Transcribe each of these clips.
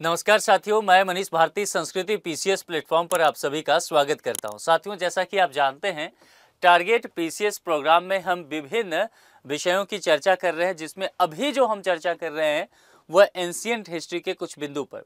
नमस्कार साथियों, मैं मनीष भारती संस्कृति पीसीएस प्लेटफॉर्म पर आप सभी का स्वागत करता हूं। साथियों, जैसा कि आप जानते हैं, टारगेट पीसीएस प्रोग्राम में हम विभिन्न विषयों की चर्चा कर रहे हैं, जिसमें अभी जो हम चर्चा कर रहे हैं वह एंशिएंट हिस्ट्री के कुछ बिंदु पर।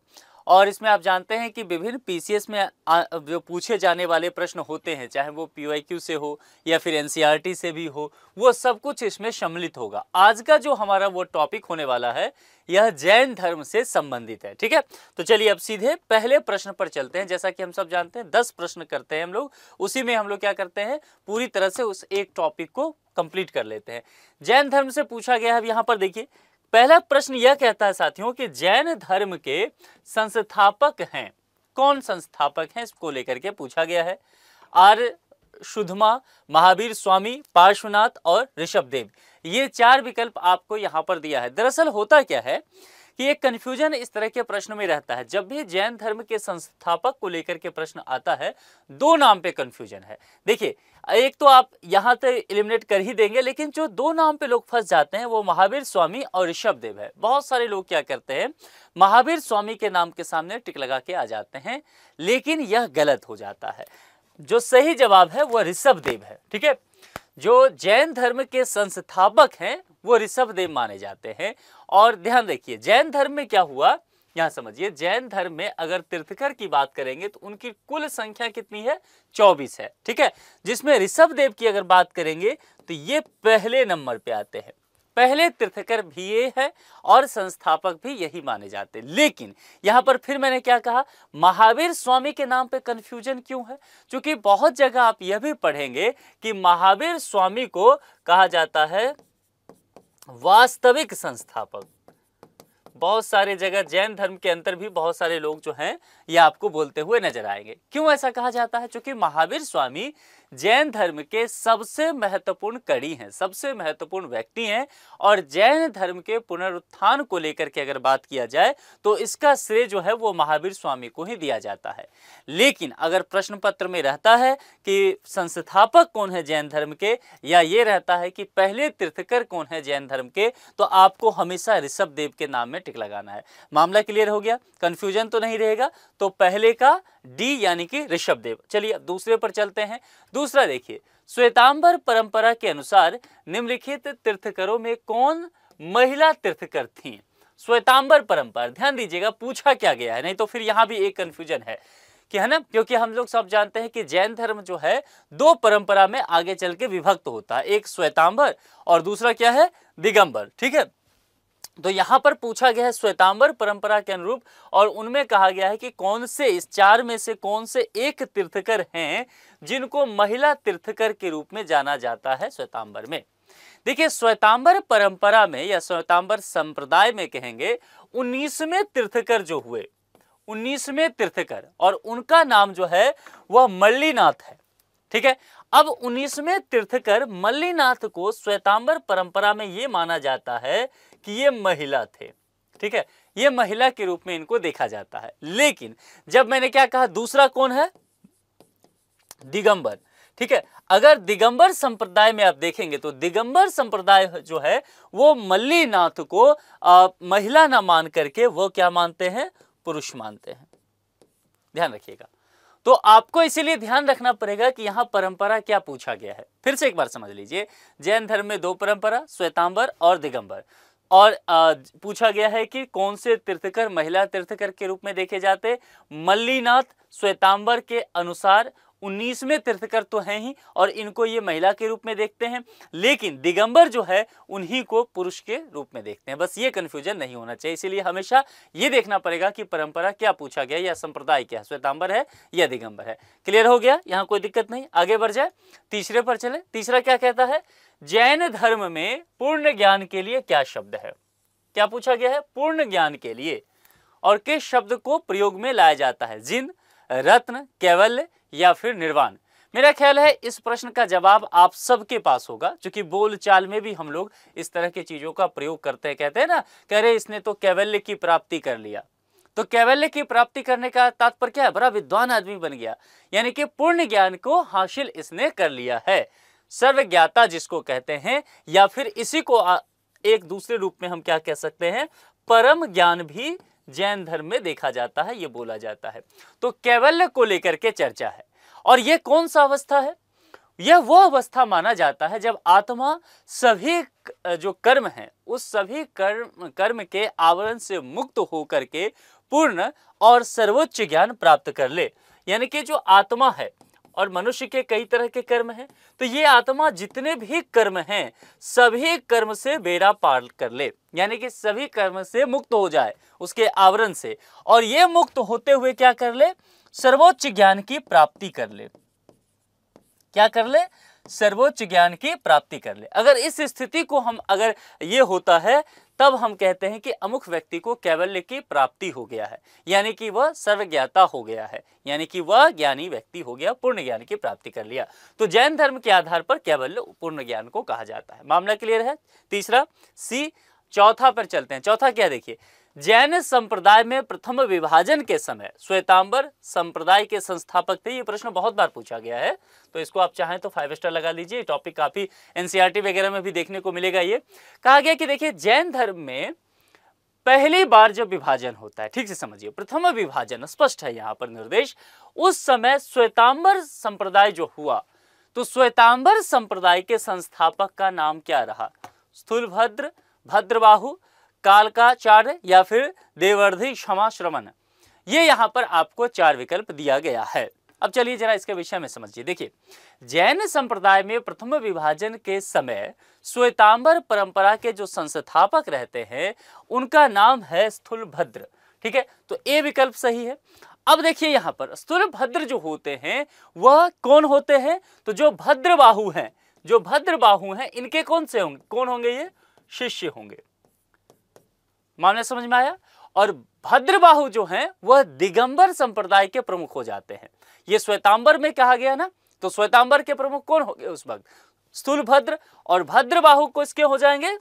और इसमें आप जानते हैं कि विभिन्न पीसीएस में जो पूछे जाने वाले प्रश्न होते हैं, चाहे वो पीवाईक्यू से हो या फिर एनसीईआरटी से भी हो, वो सब कुछ इसमें सम्मिलित होगा। आज का जो हमारा वो टॉपिक होने वाला है, यह जैन धर्म से संबंधित है। ठीक है, तो चलिए अब सीधे पहले प्रश्न पर चलते हैं। जैसा कि हम सब जानते हैं 10 प्रश्न करते हैं हम लोग, उसी में हम लोग क्या करते हैं, पूरी तरह से उस एक टॉपिक को कंप्लीट कर लेते हैं। जैन धर्म से पूछा गया है। अब यहाँ पर देखिए, पहला प्रश्न यह कहता है साथियों कि जैन धर्म के संस्थापक हैं। कौन संस्थापक हैं, इसको लेकर के पूछा गया है। आर्य शुद्धमा, महावीर स्वामी, पार्श्वनाथ और ऋषभदेव, ये 4 विकल्प आपको यहाँ पर दिया है। दरअसल होता क्या है कि एक कन्फ्यूजन इस तरह के प्रश्न में रहता है। जब भी जैन धर्म के संस्थापक को लेकर के प्रश्न आता है, 2 नाम पे कन्फ्यूजन है। देखिए, एक तो आप यहाँ तक एलिमिनेट कर ही देंगे, लेकिन जो 2 नाम पे लोग फंस जाते हैं वो महावीर स्वामी और ऋषभदेव है। बहुत सारे लोग क्या करते हैं, महावीर स्वामी के नाम के सामने टिक लगा के आ जाते हैं, लेकिन यह गलत हो जाता है। जो सही जवाब है वह ऋषभदेव है। ठीक है, जो जैन धर्म के संस्थापक हैं वो ऋषभदेव माने जाते हैं। और ध्यान रखिए, जैन धर्म में क्या हुआ, यहां समझिए। जैन धर्म में अगर तीर्थकर की बात करेंगे तो उनकी कुल संख्या कितनी है, 24 है। ठीक है, जिसमें ऋषभदेव की अगर बात करेंगे तो ये पहले नंबर पे आते हैं। पहले तीर्थकर भी ये है और संस्थापक भी यही माने जाते हैं। लेकिन यहां पर फिर मैंने क्या कहा, महावीर स्वामी के नाम पे कंफ्यूजन क्यों है? क्योंकि बहुत जगह आप यह भी पढ़ेंगे कि महावीर स्वामी को कहा जाता है वास्तविक संस्थापक। बहुत सारे जगह जैन धर्म के अंदर भी बहुत सारे लोग जो हैं ये आपको बोलते हुए नजर आएंगे। क्यों ऐसा कहा जाता है? क्योंकि महावीर स्वामी जैन धर्म के सबसे महत्वपूर्ण कड़ी हैं, सबसे महत्वपूर्ण व्यक्ति हैं। और जैन धर्म के पुनरुत्थान को लेकर के अगर बात किया जाए तो इसका श्रेय जो है वो महावीर स्वामी को ही दिया जाता है। लेकिन अगर प्रश्न पत्र में रहता है कि संस्थापक कौन है जैन धर्म के, या ये रहता है कि पहले तीर्थकर कौन है जैन धर्म के, तो आपको हमेशा ऋषभदेव के नाम में टिक लगाना है। मामला क्लियर हो गया, कंफ्यूजन तो नहीं रहेगा। तो पहले का डी यानी कि ऋषभदेव। चलिए अब दूसरे पर चलते हैं। दूसरा देखिए, श्वेतांबर परंपरा के अनुसार निम्नलिखित तीर्थकरों में कौन महिला तीर्थकर थीं? श्वेतांबर परंपरा, ध्यान दीजिएगा पूछा क्या गया है, नहीं तो फिर यहां भी एक कंफ्यूजन है कि, है ना, क्योंकि हम लोग सब जानते हैं कि जैन धर्म जो है 2 परंपरा में आगे चल के विभक्त होता है, एक श्वेतांबर और दूसरा क्या है, दिगंबर। ठीक है, तो यहां पर पूछा गया है श्वेतांबर परंपरा के अनुरूप, और उनमें कहा गया है कि कौन से इस 4 में से कौन से एक तीर्थकर हैं जिनको महिला तीर्थकर के रूप में जाना जाता है श्वेतांबर में। देखिए, श्वेतांबर परंपरा में या श्वेतांबर संप्रदाय में कहेंगे 19वें तीर्थकर जो हुए, 19वें तीर्थकर, और उनका नाम जो है वह मल्लीनाथ है। ठीक है, अब 19वें तीर्थकर मल्लीनाथ को श्वेतांबर परंपरा में यह माना जाता है कि ये महिला थे। ठीक है, ये महिला के रूप में इनको देखा जाता है। लेकिन जब मैंने क्या कहा, दूसरा कौन है, दिगंबर। ठीक है, अगर दिगंबर संप्रदाय में आप देखेंगे तो दिगंबर संप्रदाय जो है वो मल्लीनाथ को महिला ना मान करके वो क्या मानते हैं, पुरुष मानते हैं। ध्यान रखिएगा। तो आपको इसीलिए ध्यान रखना पड़ेगा कि यहां परंपरा क्या पूछा गया है। फिर से एक बार समझ लीजिए, जैन धर्म में 2 परंपरा, श्वेतांबर और दिगंबर, और पूछा गया है कि कौन से तीर्थकर महिला तीर्थकर के रूप में देखे जाते। मल्लीनाथ श्वेतांबर के अनुसार 19वें तीर्थकर तो हैं ही, और इनको ये महिला के रूप में देखते हैं। लेकिन दिगंबर जो है उन्हीं को पुरुष के रूप में देखते हैं। बस ये कंफ्यूजन नहीं होना चाहिए, इसीलिए हमेशा ये देखना पड़ेगा कि परंपरा क्या पूछा गया या संप्रदाय क्या है, श्वेतांबर है या दिगंबर है। क्लियर हो गया, यहाँ कोई दिक्कत नहीं। आगे बढ़ जाए, तीसरे पर चले। तीसरा क्या कहता है, जैन धर्म में पूर्ण ज्ञान के लिए क्या शब्द है? क्या पूछा गया है, पूर्ण ज्ञान के लिए, और किस शब्द को प्रयोग में लाया जाता है, जिन, रत्न, कैवल्य या फिर निर्वाण? मेरा ख्याल है इस प्रश्न का जवाब आप सबके पास होगा, क्योंकि बोलचाल में भी हम लोग इस तरह की चीजों का प्रयोग करते हैं। कहते हैं ना, कह रहे इसने तो कैवल्य की प्राप्ति कर लिया। तो कैवल्य की प्राप्ति करने का तात्पर्य क्या है, बड़ा विद्वान आदमी बन गया, यानी कि पूर्ण ज्ञान को हासिल इसने कर लिया है। सर्वज्ञाता जिसको कहते हैं, या फिर इसी को एक दूसरे रूप में हम क्या कह सकते हैं, परम ज्ञान भी जैन धर्म में देखा जाता है, ये बोला जाता है। तो कैवल्य को लेकर के चर्चा है। और ये कौन सा अवस्था है? यह वो अवस्था माना जाता है जब आत्मा सभी जो कर्म है उस सभी कर्म के आवरण से मुक्त होकर के पूर्ण और सर्वोच्च ज्ञान प्राप्त कर ले। यानी कि जो आत्मा है, और मनुष्य के कई तरह के कर्म हैं, तो ये आत्मा जितने भी कर्म हैं सभी कर्म से बेड़ा पार कर ले, यानी कि सभी कर्म से मुक्त हो जाए उसके आवरण से, और ये मुक्त होते हुए क्या कर ले? सर्वोच्च ज्ञान की प्राप्ति कर ले। क्या कर ले? सर्वोच्च ज्ञान की प्राप्ति कर ले। अगर इस स्थिति को अगर ये होता है तब हम कहते हैं कि अमुक व्यक्ति को कैवल्य की प्राप्ति हो गया है, यानी कि वह सर्वज्ञाता हो गया है, यानी कि वह ज्ञानी व्यक्ति हो गया, पूर्ण ज्ञान की प्राप्ति कर लिया। तो जैन धर्म के आधार पर कैवल्य पूर्ण ज्ञान को कहा जाता है। मामला क्लियर है? तीसरा सी। चौथा पर चलते हैं। चौथा क्या? देखिए, जैन संप्रदाय में प्रथम विभाजन के समय श्वेतांबर संप्रदाय के संस्थापक थे। ये प्रश्न बहुत बार पूछा गया है, तो इसको आप चाहें तो 5 स्टार लगा लीजिए। टॉपिक काफी एनसीईआरटी वगैरह में भी देखने को मिलेगा। ये कहा गया कि देखिए, जैन धर्म में पहली बार जब विभाजन होता है, ठीक से समझिए, प्रथम विभाजन स्पष्ट है यहाँ पर निर्देश, उस समय श्वेतांबर संप्रदाय जो हुआ, तो श्वेतांबर संप्रदाय के संस्थापक का नाम क्या रहा? स्थूलभद्र, भद्रबाहु, कालकाचार्य या फिर देवर्धि क्षमा श्रवण। ये यहाँ पर आपको 4 विकल्प दिया गया है। अब चलिए जरा इसके विषय में समझिए। देखिए, जैन संप्रदाय में प्रथम विभाजन के समय श्वेतांबर परंपरा के जो संस्थापक रहते हैं उनका नाम है स्थूलभद्र। ठीक है, तो ए विकल्प सही है। अब देखिए, यहाँ पर स्थूलभद्र जो होते हैं वह कौन होते हैं? तो जो भद्रबाहु हैं, जो भद्रबाहु हैं, इनके कौन से होंगे? कौन होंगे? ये शिष्य होंगे। मामला समझ में आया? और भद्रबाहु जो हैं वह दिगंबर संप्रदाय के प्रमुख हो जाते हैं। ये श्वेतांबर में कहा गया ना, तो श्वेतांबर के प्रमुख कौन हो गए उस वक्त? स्थूलभद्र। और भद्रबाहु को इसके हो जाएंगे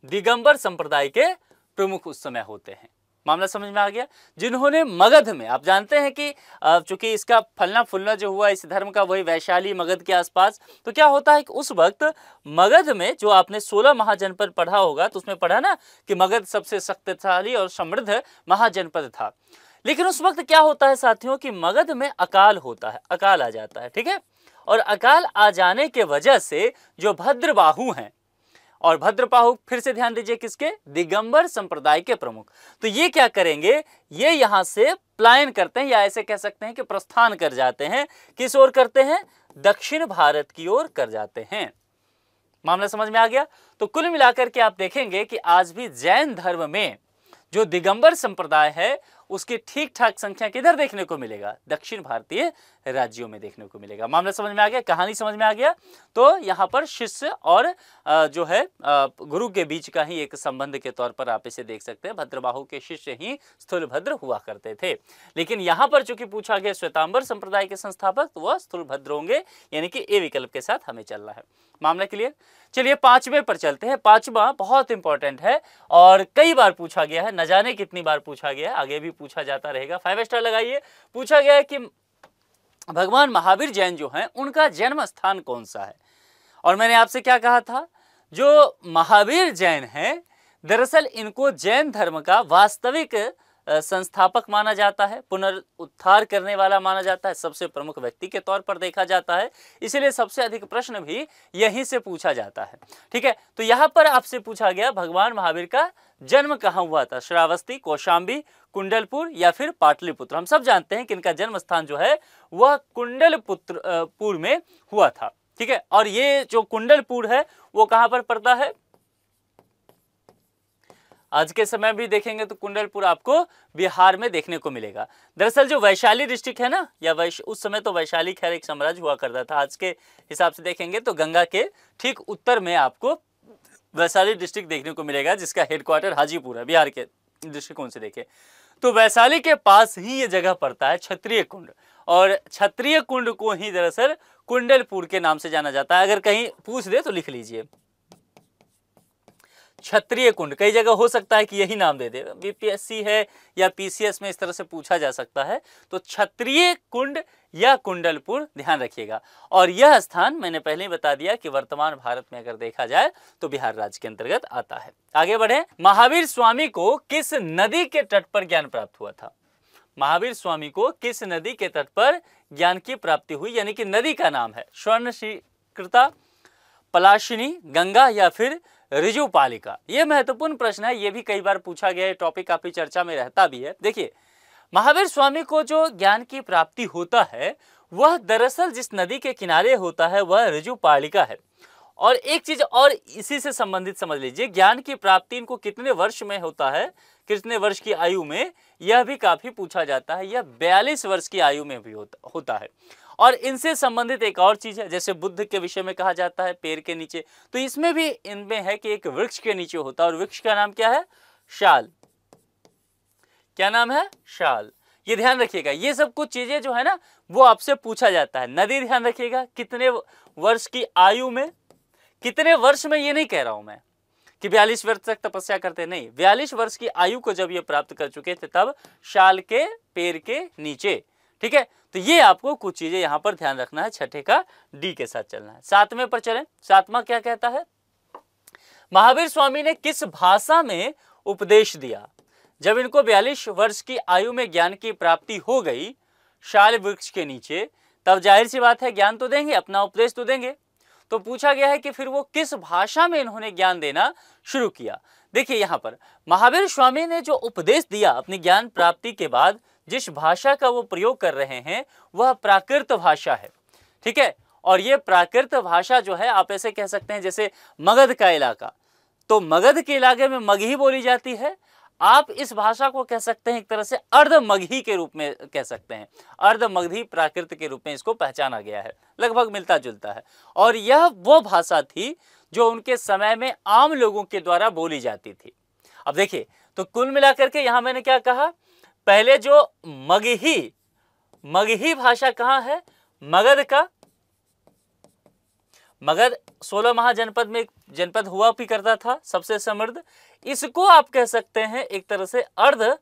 दिगंबर संप्रदाय के प्रमुख उस समय होते हैं। मामला समझ में आ गया? जिन्होंने मगध में, आप जानते हैं कि चूंकि इसका फलना फूलना जो हुआ इस धर्म का वही वैशाली मगध के आसपास, तो क्या होता है कि उस वक्त मगध में जो आपने 16 महाजनपद पढ़ा होगा तो उसमें पढ़ा ना कि मगध सबसे शक्तिशाली और समृद्ध महाजनपद था। लेकिन उस वक्त क्या होता है साथियों कि मगध में अकाल होता है, अकाल आ जाता है। ठीक है, और अकाल आ जाने के वजह से जो भद्रबाहु हैं, और भद्रबाहु फिर से ध्यान दीजिए किसके? दिगंबर संप्रदाय के प्रमुख, तो ये क्या करेंगे? ये यहां से पलायन करते हैं, या ऐसे कह सकते हैं कि प्रस्थान कर जाते हैं। किस ओर करते हैं? दक्षिण भारत की ओर कर जाते हैं। मामला समझ में आ गया? तो कुल मिलाकर के आप देखेंगे कि आज भी जैन धर्म में जो दिगंबर संप्रदाय है उसकी ठीक ठाक संख्या किधर देखने को मिलेगा? दक्षिण भारतीय राज्यों में देखने को मिलेगा। मामला समझ में आ गया? कहानी समझ में आ गया? तो यहाँ पर शिष्य और जो है गुरु के बीच का ही एक संबंध के तौर पर आप इसे देख सकते हैं। भद्रबाहु के शिष्य ही स्थूलभद्र हुआ करते थे। लेकिन यहाँ पर चूंकि पूछा गया श्वेतांबर संप्रदाय के संस्थापक, तो वह स्थूलभद्र होंगे, यानी कि ए विकल्प के साथ हमें चलना है। मामला क्लियर? चलिए 5वें पर चलते हैं। 5वां बहुत इंपॉर्टेंट है और कई बार पूछा गया है, न जाने कितनी बार पूछा गया है, आगे भी पूछा जाता रहेगा। 5 स्टार लगाइए। पूछा गया है कि भगवान महावीर जैन जो हैं उनका जन्म स्थान कौन सा है? और मैंने आपसे क्या कहा था? जो महावीर जैन हैं दरअसल इनको जैन धर्म का वास्तविक संस्थापक माना जाता है, पुनरुद्धार करने वाला माना जाता है, सबसे प्रमुख व्यक्ति के तौर पर देखा जाता है। इसलिए सबसे अधिक प्रश्न भी यहीं से पूछा जाता है। ठीक है, तो यहाँ पर आपसे पूछा गया भगवान महावीर का जन्म कहाँ हुआ था? श्रावस्ती, कौशाम्बी, कुंडलपुर या फिर पाटलिपुत्र। हम सब जानते हैं कि इनका जन्म स्थान जो है वह कुंडलपुर में हुआ था। ठीक है, और ये जो कुंडलपुर है वो कहाँ पर पड़ता है? आज के समय भी देखेंगे तो कुंडलपुर आपको बिहार में देखने को मिलेगा। दरअसल जो वैशाली डिस्ट्रिक्ट है ना, या उस समय तो वैशाली खैर एक साम्राज्य हुआ करता था, आज के हिसाब से देखेंगे तो गंगा के ठीक उत्तर में आपको वैशाली डिस्ट्रिक्ट देखने को मिलेगा, जिसका हेडक्वार्टर हाजीपुर है। बिहार के दृष्टिकोण से देखें तो वैशाली के पास ही ये जगह पड़ता है क्षत्रिय कुंड, और क्षत्रिय कुंड को ही दरअसल कुंडलपुर के नाम से जाना जाता है। अगर कहीं पूछ दे तो लिख लीजिए, क्षत्रिय कुंड, कई जगह हो सकता है कि यही नाम दे दे, बीपीएससी है या पीसीएस में इस तरह से पूछा जा सकता है। तो क्षत्रिय कुंड या कुंडलपुर ध्यान रखिएगा। और यह स्थान मैंने पहले ही बता दिया कि वर्तमान भारत में अगर देखा जाए तो बिहार राज्य के अंतर्गत आता है। आगे बढ़े, महावीर स्वामी को किस नदी के तट पर ज्ञान प्राप्त हुआ था? महावीर स्वामी को किस नदी के तट पर ज्ञान की प्राप्ति हुई, यानी कि नदी का नाम है स्वर्णशीकृता, पलाशिनी, गंगा या फिर ऋजुपालिका? यह महत्वपूर्ण प्रश्न है, यह भी कई बार पूछा गया है, टॉपिक काफी चर्चा में रहता भी है। देखिए, महावीर स्वामी को जो ज्ञान की प्राप्ति होता है वह दरअसल जिस नदी के किनारे होता है वह ऋजुपालिका है। और एक चीज और इसी से संबंधित समझ लीजिए, ज्ञान की प्राप्ति इनको कितने वर्ष में होता है, कितने वर्ष की आयु में, यह भी काफी पूछा जाता है। यह 42 वर्ष की आयु में भी होता है। और इनसे संबंधित एक और चीज है, जैसे बुद्ध के विषय में कहा जाता है पेड़ के नीचे, तो इसमें भी इनमें है कि एक वृक्ष के नीचे होता है, और वृक्ष का नाम क्या है? शाल। क्या नाम है? शाल। ये ध्यान रखिएगा, ये सब कुछ चीजें जो है ना वो आपसे पूछा जाता है। नदी ध्यान रखिएगा, कितने वर्ष की आयु में, कितने वर्ष में ये नहीं कह रहा हूं मैं कि 42 वर्ष तक तपस्या करते, नहीं, 42 वर्ष की आयु को जब ये प्राप्त कर चुके थे तब शाल के पेड़ के नीचे। ठीक है, तो ये आपको कुछ चीजें यहां पर ध्यान रखना है, छठे का डी के साथ चलना है। सातवें पर चलें, सातवां क्या कहता है? महावीर स्वामी ने किस भाषा में उपदेश दिया? जब इनको 42 वर्ष की आयु में ज्ञान की प्राप्ति हो गई शाल वृक्ष के नीचे, तब जाहिर सी बात है ज्ञान तो देंगे, अपना उपदेश तो देंगे। तो पूछा गया है कि फिर वो किस भाषा में इन्होंने ज्ञान देना शुरू किया। देखिए यहां पर महावीर स्वामी ने जो उपदेश दिया अपनी ज्ञान प्राप्ति के बाद, जिस भाषा का वो प्रयोग कर रहे हैं वह प्राकृत भाषा है। ठीक है, और ये प्राकृत भाषा जो है आप ऐसे कह सकते हैं जैसे मगध का इलाका, तो मगध के इलाके में मगही बोली जाती है। आप इस भाषा को कह सकते हैं एक तरह से अर्ध मगही के रूप में कह सकते हैं, अर्ध मगधी प्राकृत के रूप में इसको पहचाना गया है, लगभग मिलता जुलता है। और यह वो भाषा थी जो उनके समय में आम लोगों के द्वारा बोली जाती थी। अब देखिए, तो कुल मिलाकर के यहां मैंने क्या कहा, पहले जो मगही भाषा कहां है? मगध का, मगध 16 महाजनपद में एक जनपद हुआ भी करता था, सबसे समृद्ध। इसको आप कह सकते हैं एक तरह से अर्ध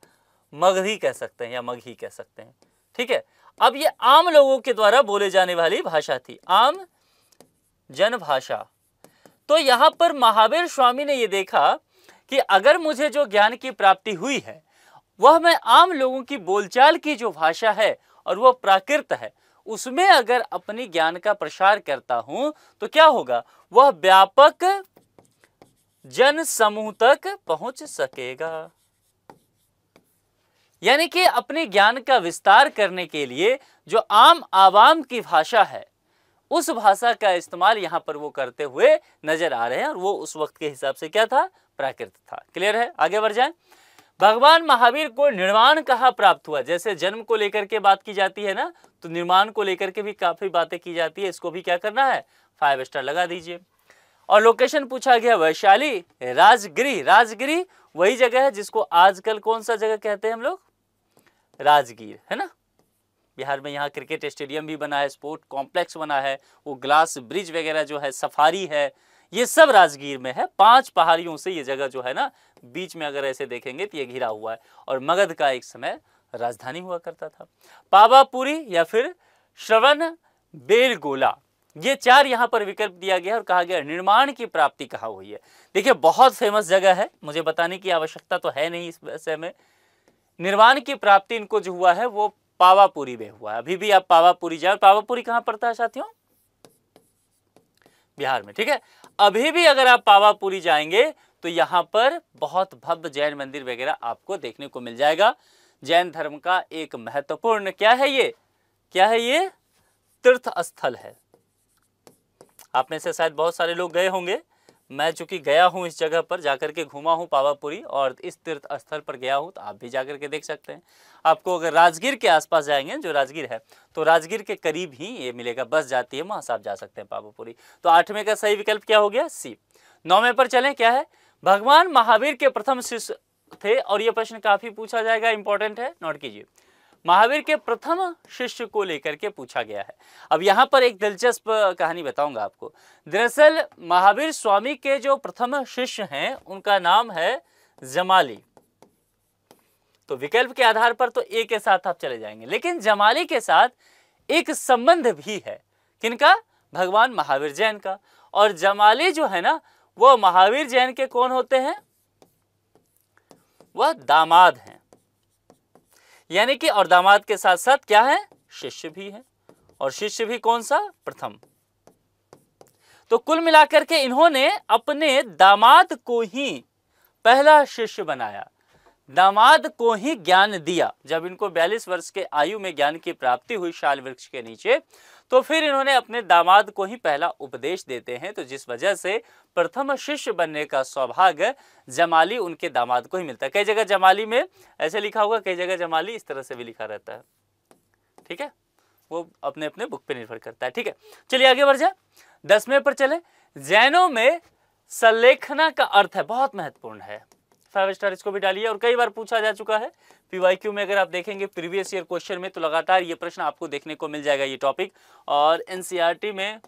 मगधी कह सकते हैं या मगही कह सकते हैं। ठीक है, अब ये आम लोगों के द्वारा बोले जाने वाली भाषा थी, आम जन भाषा। तो यहां पर महावीर स्वामी ने ये देखा कि अगर मुझे जो ज्ञान की प्राप्ति हुई है वह मैं आम लोगों की बोलचाल की जो भाषा है और वह प्राकृत है, उसमें अगर अपनी ज्ञान का प्रसार करता हूं तो क्या होगा, वह व्यापक जन समूह तक पहुंच सकेगा। यानी कि अपने ज्ञान का विस्तार करने के लिए जो आम आवाम की भाषा है उस भाषा का इस्तेमाल यहां पर वो करते हुए नजर आ रहे हैं, और वो उस वक्त के हिसाब से क्या था? प्राकृत था। क्लियर है? आगे बढ़ जाएं। भगवान महावीर को निर्वाण कहाँ प्राप्त हुआ? जैसे जन्म को लेकर के बात की जाती है ना, तो निर्माण को लेकर के भी काफी बातें की जाती है, इसको भी क्या करना है? 5 स्टार लगा दीजिए। और लोकेशन पूछा गया वैशाली, राजगिरी। राजगिरी वही जगह है जिसको आजकल कौन सा जगह कहते हैं हम लोग? राजगीर, है ना। बिहार में यहाँ क्रिकेट स्टेडियम भी बना है, स्पोर्ट कॉम्प्लेक्स बना है, वो ग्लास ब्रिज वगैरह जो है, सफारी है, ये सब राजगीर में है। 5 पहाड़ियों से ये जगह जो है ना, बीच में अगर ऐसे देखेंगे तो ये घिरा हुआ है, और मगध का एक समय राजधानी हुआ करता था। पावापुरी या फिर श्रवण बेलगोला, ये 4 यहाँ पर विकल्प दिया गया और कहा गया निर्माण की प्राप्ति कहाँ हुई है। देखिए बहुत फेमस जगह है, मुझे बताने की आवश्यकता तो है नहीं इस विषय में। निर्माण की प्राप्ति इनको जो हुआ है वो पावापुरी में हुआ है। अभी भी आप पावापुरी जाओ, पावापुरी कहाँ पड़ता है साथियों? बिहार में। ठीक है, अभी भी अगर आप पावापुरी जाएंगे तो यहाँ पर बहुत भव्य जैन मंदिर वगैरह आपको देखने को मिल जाएगा। जैन धर्म का एक महत्वपूर्ण क्या है ये? क्या है ये? तीर्थ स्थल है। आप में से शायद बहुत सारे लोग गए होंगे, मैं चूंकि गया हूं इस जगह पर, जाकर के घूमा हूं पावापुरी और इस तीर्थ स्थल पर गया हूं, तो आप भी जाकर के देख सकते हैं। आपको अगर राजगीर के आसपास जाएंगे, जो राजगीर है, तो राजगीर के करीब ही ये मिलेगा, बस जाती है, वहां से आप जा सकते हैं पावापुरी। तो 8वें का सही विकल्प क्या हो गया? सी। 9वें पर चलें, क्या है? भगवान महावीर के प्रथम शिष्य थे, और यह प्रश्न काफी पूछा जाएगा, इंपॉर्टेंट है, नोट कीजिए। महावीर के प्रथम शिष्य को लेकर के पूछा गया है। अब यहाँ पर एक दिलचस्प कहानी बताऊंगा आपको। दरअसल महावीर स्वामी के जो प्रथम शिष्य हैं उनका नाम है जमाली। तो विकल्प के आधार पर तो ए के साथ आप चले जाएंगे, लेकिन जमाली के साथ एक संबंध भी है। किनका? भगवान महावीर जैन का। और जमाली जो है ना, वो महावीर जैन के कौन होते हैं? वह दामाद हैं। यानी कि और दामाद के साथ साथ क्या है? शिष्य भी है। और शिष्य भी कौन सा? प्रथम। तो कुल मिलाकर के इन्होंने अपने दामाद को ही पहला शिष्य बनाया, दामाद को ही ज्ञान दिया। जब इनको 42 वर्ष के आयु में ज्ञान की प्राप्ति हुई शाल वृक्ष के नीचे, तो फिर इन्होंने अपने दामाद को ही पहला उपदेश देते हैं। तो जिस वजह से प्रथम शिष्य बनने का सौभाग्य जमाली उनके दामाद को ही मिलता है। कई जगह जमाली में ऐसे लिखा होगा, कई जगह जमाली इस तरह से भी लिखा रहता है। ठीक है, वो अपने अपने बुक पे निर्भर करता है। ठीक है, चलिए आगे बढ़ जाए। 10वें पर चले। जैनों में संलेखना का अर्थ है, बहुत महत्वपूर्ण है। 5 स्टार इसको भी डालिए। और कई बार पूछा जा चुका है पीवाईक्यू में। अगर आप देखेंगे प्रीवियस ईयर क्वेश्चन में, तो लगातार ये प्रश्न आपको देखने को मिल जाएगा, ये टॉपिक। और एनसीईआरटी में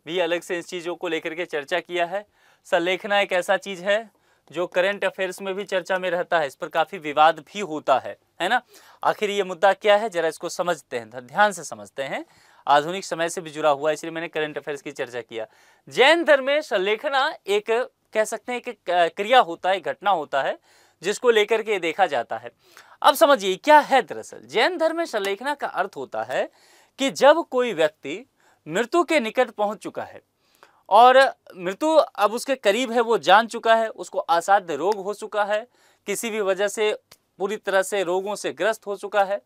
भी अलग से इस चीज़ों को लेकर के चर्चा किया है। संलेखना एक ऐसा चीज़ है जो करंट अफेयर्स में भी चर्चा में रहता है, इस पर काफ़ी विवाद भी होता है ना। आखिर ये मुद्दा क्या है, जरा इसको समझते हैं, ध्यान से समझते हैं। आधुनिक समय से भी जुड़ा हुआ है, इसलिए मैंने करंट अफेयर्स की चर्चा किया। जैन धर्म में संलेखना एक कह सकते हैं कि क्रिया होता है, घटना होता है, जिसको लेकर के देखा जाता है। अब समझिए क्या है। दरअसल जैन धर्म में संलेखना का अर्थ होता है कि जब कोई व्यक्ति मृत्यु के निकट पहुंच चुका है और मृत्यु अब उसके करीब है, वो जान चुका है, उसको असाध्य रोग हो चुका है, किसी भी वजह से पूरी तरह से रोगों से ग्रस्त हो चुका है,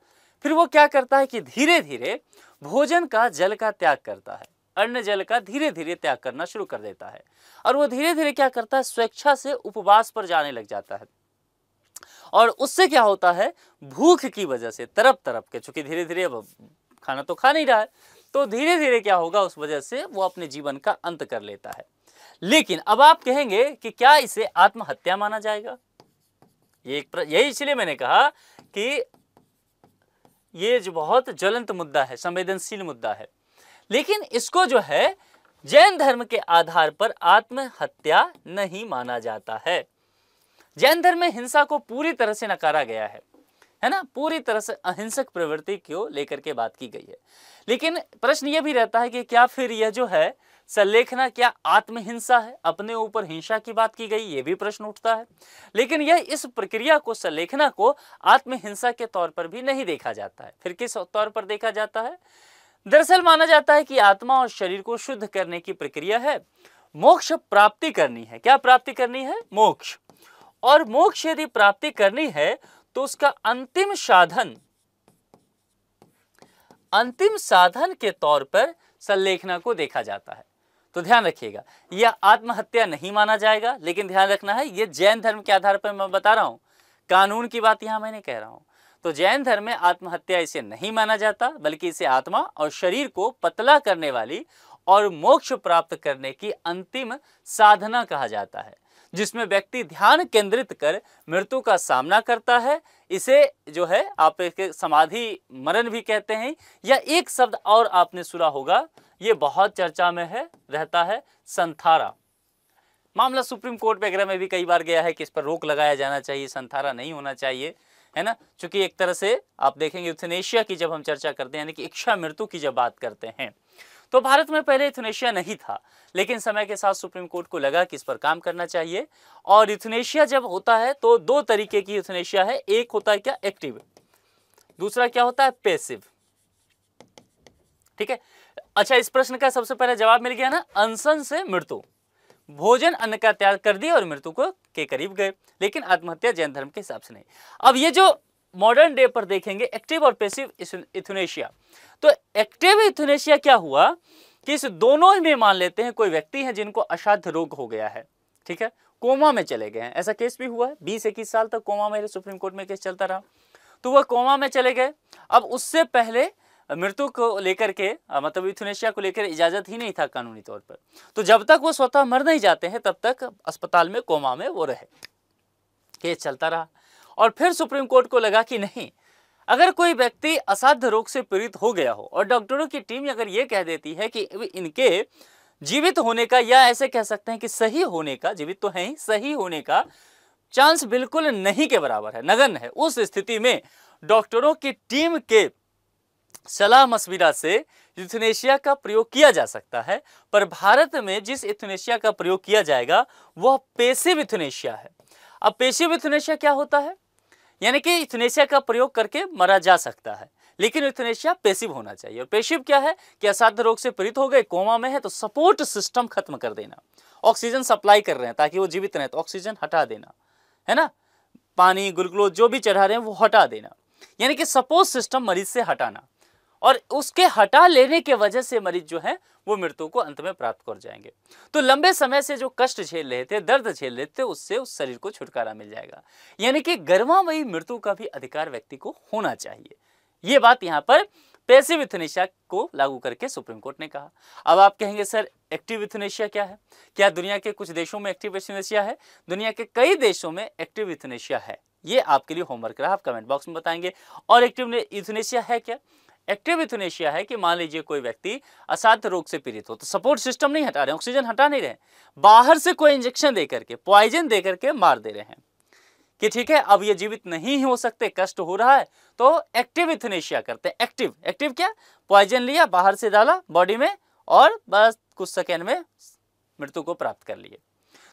फिर वो क्या करता है कि धीरे धीरे भोजन का, जल का त्याग करता है, अन्न जल का धीरे धीरे त्याग करना शुरू कर देता है। और वो धीरे धीरे क्या करता है, स्वेच्छा से उपवास पर जाने लग जाता है। और उससे क्या होता है, भूख की वजह से तरप के, चूंकि धीरे धीरे खाना तो खा नहीं रहा है, तो धीरे धीरे क्या होगा, उस वजह से वो अपने जीवन का अंत कर लेता है। लेकिन अब आप कहेंगे कि क्या इसे आत्महत्या माना जाएगा? यही इसलिए मैंने कहा कि ये जो बहुत ज्वलंत मुद्दा है, संवेदनशील मुद्दा है। लेकिन इसको जो है जैन धर्म के आधार पर आत्महत्या नहीं माना जाता है। जैन धर्म में हिंसा को पूरी तरह से नकारा गया है ना, पूरी तरह से अहिंसक प्रवृत्ति को लेकर के बात की गई है। लेकिन प्रश्न यह भी रहता है कि क्या फिर यह जो है संलेखना क्या आत्महिंसा है, अपने ऊपर हिंसा की बात की गई, यह भी प्रश्न उठता है। लेकिन यह इस प्रक्रिया को, संलेखना को आत्महिंसा के तौर पर भी नहीं देखा जाता है। फिर किस तौर पर देखा जाता है? दरअसल माना जाता है कि आत्मा और शरीर को शुद्ध करने की प्रक्रिया है, मोक्ष प्राप्ति करनी है। क्या प्राप्ति करनी है? मोक्ष। और मोक्ष यदि प्राप्ति करनी है तो उसका अंतिम साधन के तौर पर संलेखना को देखा जाता है। तो ध्यान रखिएगा, यह आत्महत्या नहीं माना जाएगा। लेकिन ध्यान रखना है, यह जैन धर्म के आधार पर मैं बता रहा हूं, कानून की बात यहां मैंने कह रहा हूं। तो जैन धर्म में आत्महत्या इसे नहीं माना जाता, बल्कि इसे आत्मा और शरीर को पतला करने वाली और मोक्ष प्राप्त करने की अंतिम साधना कहा जाता है, जिसमें व्यक्ति ध्यान केंद्रित कर मृत्यु का सामना करता है। इसे जो है आप एक समाधि मरण भी कहते हैं, या एक शब्द और आपने सुना होगा, ये बहुत चर्चा में है, रहता है, संथारा। मामला सुप्रीम कोर्ट वगैरह में भी कई बार गया है कि इस पर रोक लगाया जाना चाहिए, संथारा नहीं होना चाहिए, है ना। चूंकि एक तरह से आप देखेंगे यूथनेशिया की जब हम चर्चा करते हैं, यानी कि इच्छा मृत्यु की जब बात करते हैं, तो भारत में पहले यूथनेशिया नहीं था। लेकिन समय के साथ सुप्रीम कोर्ट को लगा कि इस पर काम करना चाहिए। और यूथनेशिया जब होता है तो दो तरीके की यूथनेशिया है, एक होता है क्या, एक्टिव, दूसरा क्या होता है, पैसिव। ठीक है, अच्छा, इस प्रश्न का सबसे पहले जवाब मिल गया ना, अनशन से मृत्यु, भोजन अन्न का त्याग कर दिया और मृत्यु को के करीब गए। लेकिन आत्महत्या जैन धर्म के हिसाब से नहीं। अब ये जो मॉडर्न डे पर देखेंगे एक्टिव और पैसिव यूथनेशिया, तो एक्टिव यूथनेशिया क्या हुआ कि इस दोनों में मान लेते हैं कोई व्यक्ति है जिनको असाध्य रोग हो गया है, ठीक है, कोमा में चले गए हैं, ऐसा केस भी हुआ है, 20-21 साल तक कोमा में सुप्रीम कोर्ट में केस चलता रहा, तो वह कोमा में चले गए। अब उससे पहले मृत्यु को लेकर के मतलब यूथनेशिया को लेकर इजाजत ही नहीं था कानूनी तौर पर, तो जब तक वो स्वतः मर नहीं जाते हैं तब तक अस्पताल में, कोमा में वो रहे, केस चलता रहा। और फिर सुप्रीम कोर्ट को लगा कि नहीं, अगर कोई व्यक्ति असाध्य रोग से पीड़ित हो गया हो और डॉक्टरों की टीम अगर ये कह देती है कि इनके जीवित होने का, या ऐसे कह सकते हैं कि सही होने का, जीवित तो है ही, सही होने का चांस बिल्कुल नहीं के बराबर है, नगण्य है, उस स्थिति में डॉक्टरों की टीम के सलाह मशविरा से यूथनेशिया का प्रयोग किया जा सकता है। पर भारत में जिस यूथनेशिया का प्रयोग किया जाएगा वह पैसिव यूथनेशिया है। अब पैसिव यूथनेशिया क्या होता है? यानी कि यूथनेशिया का प्रयोग करके मरा जा सकता है, लेकिन यूथनेशिया पैसिव होना चाहिए। और पैसिव क्या है कि असाध्य रोग से पीड़ित हो गए, कोमा में है, तो सपोर्ट सिस्टम खत्म कर देना। ऑक्सीजन सप्लाई कर रहे हैं ताकि वो जीवित रहे तो ऑक्सीजन हटा देना, है ना, पानी ग्लूकोज जो भी चढ़ा रहे हैं वो हटा देना, यानी कि सपोर्ट सिस्टम मरीज से हटाना। और उसके हटा लेने के वजह से मरीज जो है वो मृत्यु को अंत में प्राप्त कर जाएंगे। तो लंबे समय से जो कष्ट झेल रहे थे, दर्द झेल रहे थे, उससे उस शरीर को छुटकारा मिल जाएगा। यानी कि गर्भामयी मृत्यु का भी अधिकार व्यक्ति को होना चाहिए। ये बात यहाँ पर पैसिव यूथनेशिया को लागू करके सुप्रीम कोर्ट ने कहा। अब आप कहेंगे सर एक्टिव यूथनेशिया क्या है? क्या दुनिया के कुछ देशों में एक्टिव यूथनेशिया है? दुनिया के कई देशों में एक्टिव यूथनेशिया है। ये आपके लिए होमवर्क रहा, आप कमेंट बॉक्स में बताएंगे। और एक्टिव यूथनेशिया है क्या? एक्टिव यूथनेशिया है कि मान लीजिए कोई व्यक्ति असाध्य रोग से पीड़ित हो, तो सपोर्ट सिस्टम नहीं हटा रहे, ऑक्सीजन हटा नहीं रहे, बाहर से कोई इंजेक्शन दे करके, पॉइजन दे करके मार दे रहे हैं कि ठीक है अब ये जीवित नहीं हो सकते, कष्ट हो रहा है, तो एक्टिव यूथनेशिया करते हैं। एक्टिव क्या? पॉइजन लिया, बाहर से डाला बॉडी में और बस कुछ सेकेंड में मृत्यु को प्राप्त कर लिए,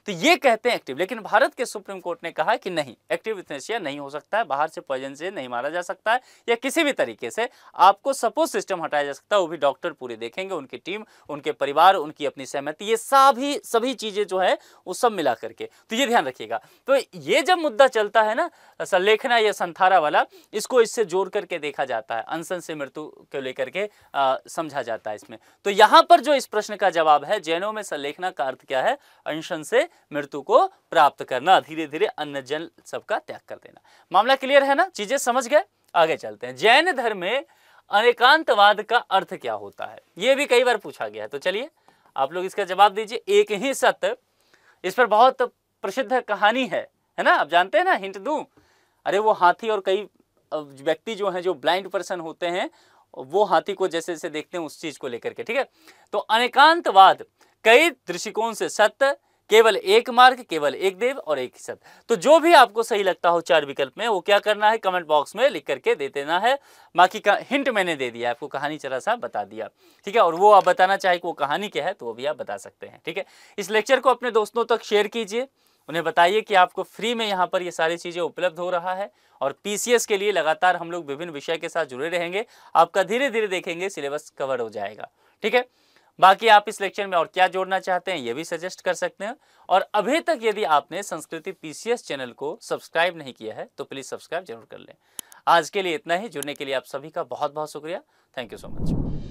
तो ये कहते हैं एक्टिव। लेकिन भारत के सुप्रीम कोर्ट ने कहा कि नहीं, एक्टिव यूथनेशिया नहीं हो सकता है, बाहर से पॉइजन से नहीं मारा जा सकता है, या किसी भी तरीके से आपको सपोर्ट सिस्टम हटाया जा सकता है। वो भी डॉक्टर पूरे देखेंगे, उनकी टीम, उनके परिवार, उनकी अपनी सहमति, ये सभी चीजें जो है वो सब मिला करके। तो ये ध्यान रखिएगा। तो ये जब मुद्दा चलता है ना संलेखना या संथारा वाला, इसको इससे जोड़ करके देखा जाता है, अनशन से मृत्यु को लेकर के समझा जाता है इसमें। तो यहाँ पर जो इस प्रश्न का जवाब है, जैनों में संलेखना का अर्थ क्या है? अनशन से मृत्यु को प्राप्त करना, धीरे धीरे अन्न जल सबका त्याग कर देना। मामला क्लियर है ना? चीजें समझ गए? आगे चलते हैं। जैन धर्म में अनेकांतवाद का अर्थ क्या होता है? ये भी कई बार पूछा गया है, तो चलिए आप लोग इसका जवाब दीजिए। एक ही सत्य, इस पर बहुत प्रसिद्ध कहानी है ना? आप जानते हैं ना, हिंट दूं? अरे वो हाथी और कई व्यक्ति जो हैं, जो ब्लाइंड पर्सन होते हैं, वो हाथी को जैसे जैसे देखते हैं उस चीज को लेकर के, ठीक है। तो अनेकांतवाद कई दृष्टिकोण से सत्य, केवल एक मार्ग, केवल एक देव और एक ही सत्य। तो जो भी आपको सही लगता हो चार विकल्प में, वो क्या करना है? कमेंट बॉक्स में लिख करके दे देना है। बाकी का हिंट मैंने दे दिया, आपको कहानी जरा सा बता दिया, ठीक है। और वो आप बताना चाहे कि वो कहानी क्या है, तो वो भी आप बता सकते हैं, ठीक है। इस लेक्चर को अपने दोस्तों तक शेयर कीजिए, उन्हें बताइए कि आपको फ्री में यहाँ पर ये सारी चीज़ें उपलब्ध हो रहा है। और पीसीएस के लिए लगातार हम लोग विभिन्न विषय के साथ जुड़े रहेंगे। आपका धीरे धीरे देखेंगे सिलेबस कवर हो जाएगा, ठीक है। बाकी आप इस लेक्चर में और क्या जोड़ना चाहते हैं ये भी सजेस्ट कर सकते हैं। और अभी तक यदि आपने संस्कृति पीसीएस चैनल को सब्सक्राइब नहीं किया है तो प्लीज़ सब्सक्राइब जरूर कर लें। आज के लिए इतना ही। जुड़ने के लिए आप सभी का बहुत बहुत शुक्रिया। Thank you so much.